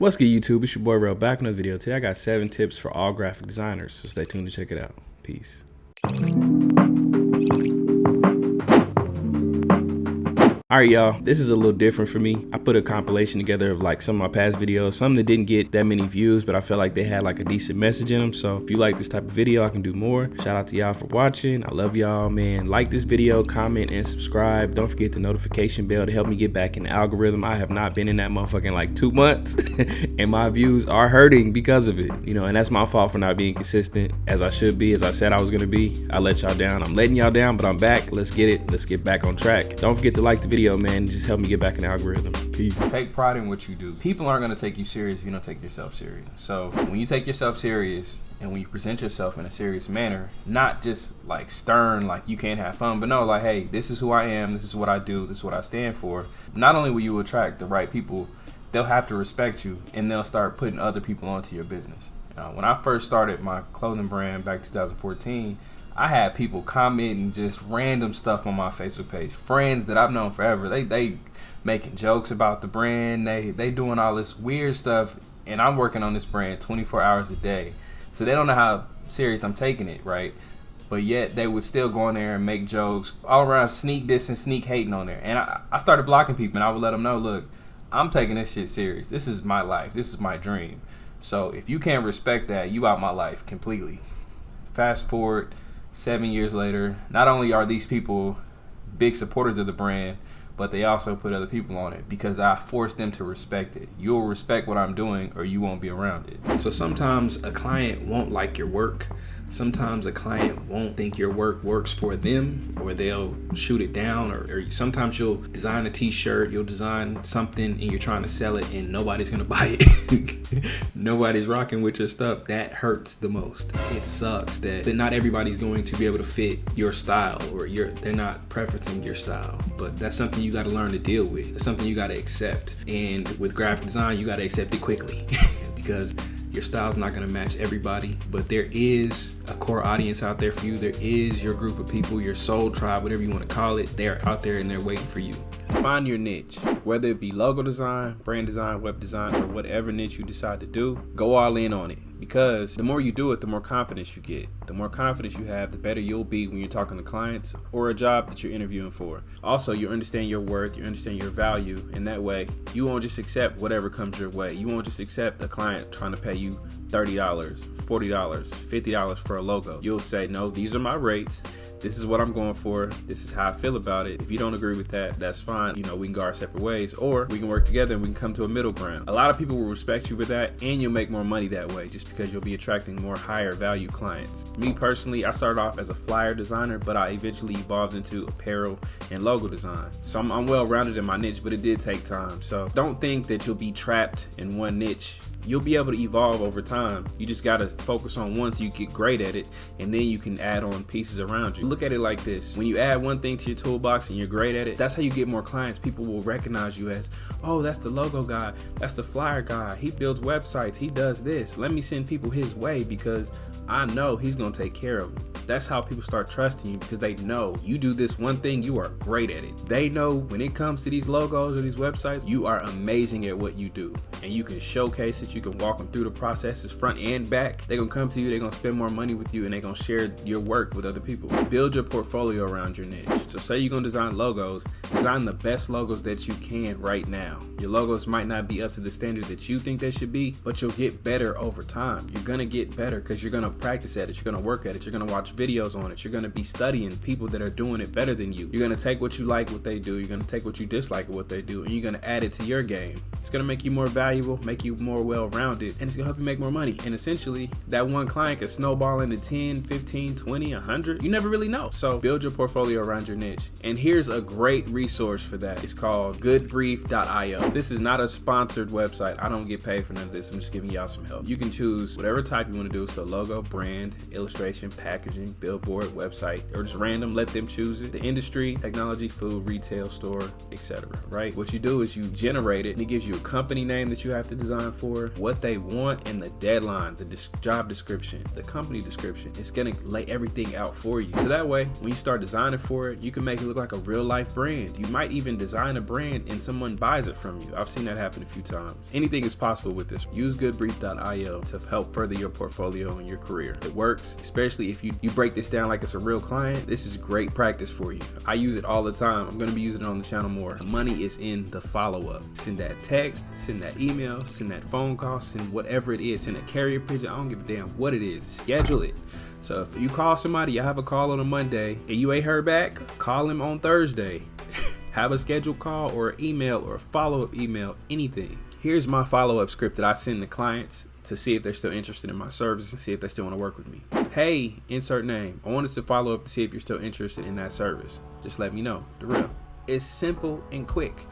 What's good, YouTube? It's your boy Rel back in another video. Today I got 7 tips for all graphic designers, so stay tuned to check it out. Peace. Alright, y'all, this is a little different for me. I put a compilation together of like some of my past videos, some that didn't get that many views, but I felt like they had like a decent message in them. So if you like this type of video, I can do more. Shout out to y'all for watching. I love y'all, man. Like this video, comment, and subscribe. Don't forget the notification bell to help me get back in the algorithm. I have not been in that motherfucking like 2 months and my views are hurting because of it. You know, and that's my fault for not being consistent as I should be, as I said I was gonna be. I let y'all down. I'm letting y'all down, but I'm back. Let's get it. Let's get back on track. Don't forget to like the video, man. Just help me get back in the algorithm. Peace. Take pride in what you do. People aren't going to take you serious if you don't take yourself serious. So when you take yourself serious and when you present yourself in a serious manner, not just like stern, like you can't have fun, but no, like, hey, this is who I am, this is what I do, this is what I stand for. Not only will you attract the right people, they'll have to respect you and they'll start putting other people onto your business. When I first started my clothing brand back in 2014, I had people commenting just random stuff on my Facebook page. Friends that I've known forever. They making jokes about the brand. They doing all this weird stuff, and I'm working on this brand 24 hours a day. So they don't know how serious I'm taking it, right? But yet they would still go in there and make jokes all around, sneak this and sneak hating on there. And I started blocking people, and I would let them know, look, I'm taking this shit serious. This is my life. This is my dream. So if you can't respect that, you out my life completely. Fast forward 7 years later, not only are these people big supporters of the brand, but they also put other people on it because I forced them to respect it. You'll respect what I'm doing or you won't be around it. So sometimes a client won't like your work. Sometimes a client won't think your work works for them, or they'll shoot it down, or sometimes you'll design a t-shirt, you'll design something and you're trying to sell it and nobody's gonna buy it. Nobody's rocking with your stuff. That hurts the most. It sucks that not everybody's going to be able to fit your style, or they're not preferencing your style. But that's something you gotta learn to deal with. It's something you gotta accept. And with graphic design, you gotta accept it quickly because your style's not gonna match everybody, but there is a core audience out there for you. There is your group of people, your soul tribe, whatever you wanna call it. They're out there and they're waiting for you. Find your niche, whether it be logo design, brand design, web design, or whatever niche you decide to do, go all in on it. Because the more you do it, the more confidence you get. The more confidence you have, the better you'll be when you're talking to clients or a job that you're interviewing for. Also, you understand your worth, you understand your value, and that way you won't just accept whatever comes your way. You won't just accept a client trying to pay you $30, $40, $50 for a logo. You'll say, no, these are my rates. This is what I'm going for. This is how I feel about it. If you don't agree with that, that's fine. You know, we can go our separate ways, or we can work together and we can come to a middle ground. A lot of people will respect you for that, and you'll make more money that way just because you'll be attracting more higher value clients. Me personally, I started off as a flyer designer, but I eventually evolved into apparel and logo design. So I'm well-rounded in my niche, but it did take time. So don't think that you'll be trapped in one niche. You'll be able to evolve over time. You just gotta focus on one so you get great at it, and then you can add on pieces around you. Look at it like this. When you add one thing to your toolbox and you're great at it, that's how you get more clients. People will recognize you as, oh, that's the logo guy, that's the flyer guy, he builds websites, he does this. Let me send people his way because I know he's gonna take care of them. That's how people start trusting you, because they know you do this one thing, you are great at it. They know when it comes to these logos or these websites, you are amazing at what you do. And you can showcase it, you can walk them through the processes front and back. They're gonna come to you, they're gonna spend more money with you, and they're gonna share your work with other people. Build your portfolio around your niche. So say you're gonna design logos, design the best logos that you can right now. Your logos might not be up to the standard that you think they should be, but you'll get better over time. You're gonna get better because you're gonna practice at it, you're gonna work at it, you're gonna watch videos on it, you're gonna be studying people that are doing it better than you. You're gonna take what you like what they do, you're gonna take what you dislike what they do, and you're gonna add it to your game. It's gonna make you more valuable, make you more well-rounded, and it's gonna help you make more money. And essentially, that one client can snowball into 10, 15, 20, 100. You never really know. So build your portfolio around your niche. And here's a great resource for that. It's called goodbrief.io. This is not a sponsored website. I don't get paid for none of this. I'm just giving y'all some help. You can choose whatever type you wanna do. So logo, brand, illustration, packaging, billboard, website, or just random, let them choose it. The industry, technology, food, retail, store, etc. Right? What you do is you generate it, and it gives you a company name that you have to design for, what they want, and the deadline, the job description, the company description. It's gonna lay everything out for you. So that way, when you start designing for it, you can make it look like a real life brand. You might even design a brand and someone buys it from you. I've seen that happen a few times. Anything is possible with this. Use goodbrief.io to help further your portfolio and your career. It works, especially if you break this down like it's a real client. This is great practice for you. I use it all the time. I'm gonna be using it on the channel more. The money is in the follow-up. Send that text, send that email, send that phone call, send whatever it is, send a carrier pigeon. I don't give a damn what it is. Schedule it. So if you call somebody, you have a call on a Monday and you ain't heard back, call him on Thursday. Have a scheduled call or email or a follow-up email, anything. Here's my follow-up script that I send to clients to see if they're still interested in my service and see if they still want to work with me. Hey, insert name. I wanted to follow up to see if you're still interested in that service. Just let me know. The real. It's simple and quick.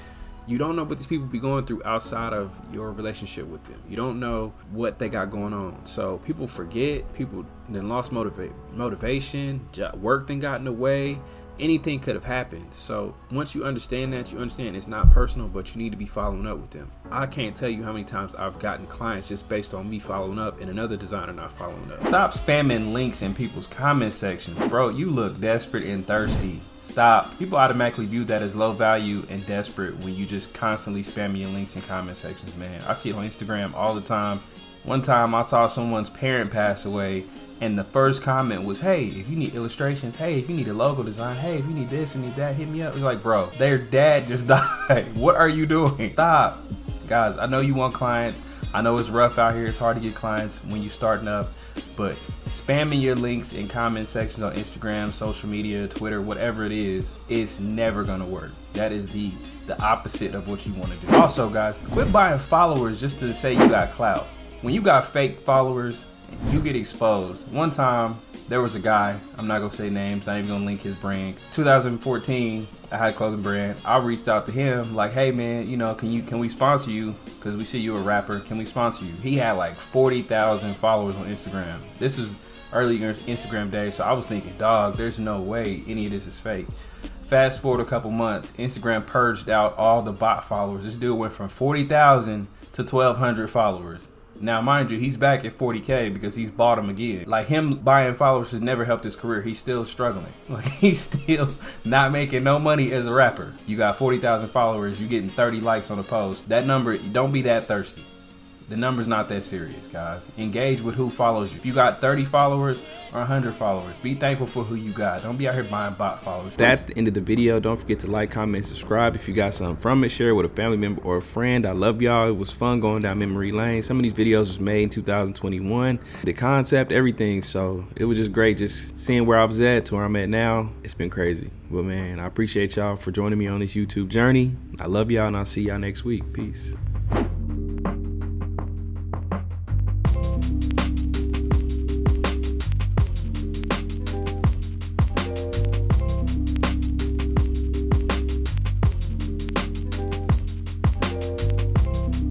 You don't know what these people be going through outside of your relationship with them. You don't know what they got going on. So people forget, people then lost motivation, work then got in the way. Anything could have happened. So once you understand that, you understand it's not personal, but you need to be following up with them. I can't tell you how many times I've gotten clients just based on me following up and another designer not following up. Stop spamming links in people's comment sections. Bro, you look desperate and thirsty. Stop. People automatically view that as low value and desperate when you just constantly spamming your links in comment sections, man. I see it on Instagram all the time. One time I saw someone's parent pass away, and the first comment was, hey, if you need illustrations, hey, if you need a logo design, hey, if you need this and need that, hit me up. It's like, bro, their dad just died. What are you doing? Stop. Guys, I know you want clients. I know it's rough out here. It's hard to get clients when you're starting up, but spamming your links in comment sections on Instagram, social media, Twitter, whatever it is, it's never gonna work. That is the opposite of what you want to do. Also, guys, quit buying followers just to say you got clout. When you got fake followers, you get exposed. One time, there was a guy, I'm not gonna say names, not even gonna link his brand. 2014, I had a clothing brand. I reached out to him like, hey man, you know, can we sponsor you? Cause we see you a rapper, can we sponsor you? He had like 40,000 followers on Instagram. This was early Instagram days, so I was thinking, dog, there's no way any of this is fake. Fast forward a couple months, Instagram purged out all the bot followers. This dude went from 40,000 to 1,200 followers. Now, mind you, he's back at 40K because he's bought him again. Like, him buying followers has never helped his career. He's still struggling. Like, he's still not making no money as a rapper. You got 40,000 followers, you're getting 30 likes on a post. That number, don't be that thirsty. The number's not that serious, guys. Engage with who follows you. If you got 30 followers or 100 followers, be thankful for who you got. Don't be out here buying bot followers. That's the end of the video. Don't forget to like, comment, subscribe. If you got something from it, share it with a family member or a friend. I love y'all. It was fun going down memory lane. Some of these videos was made in 2021. The concept, everything. So it was just great just seeing where I was at to where I'm at now. It's been crazy. But man, I appreciate y'all for joining me on this YouTube journey. I love y'all and I'll see y'all next week. Peace.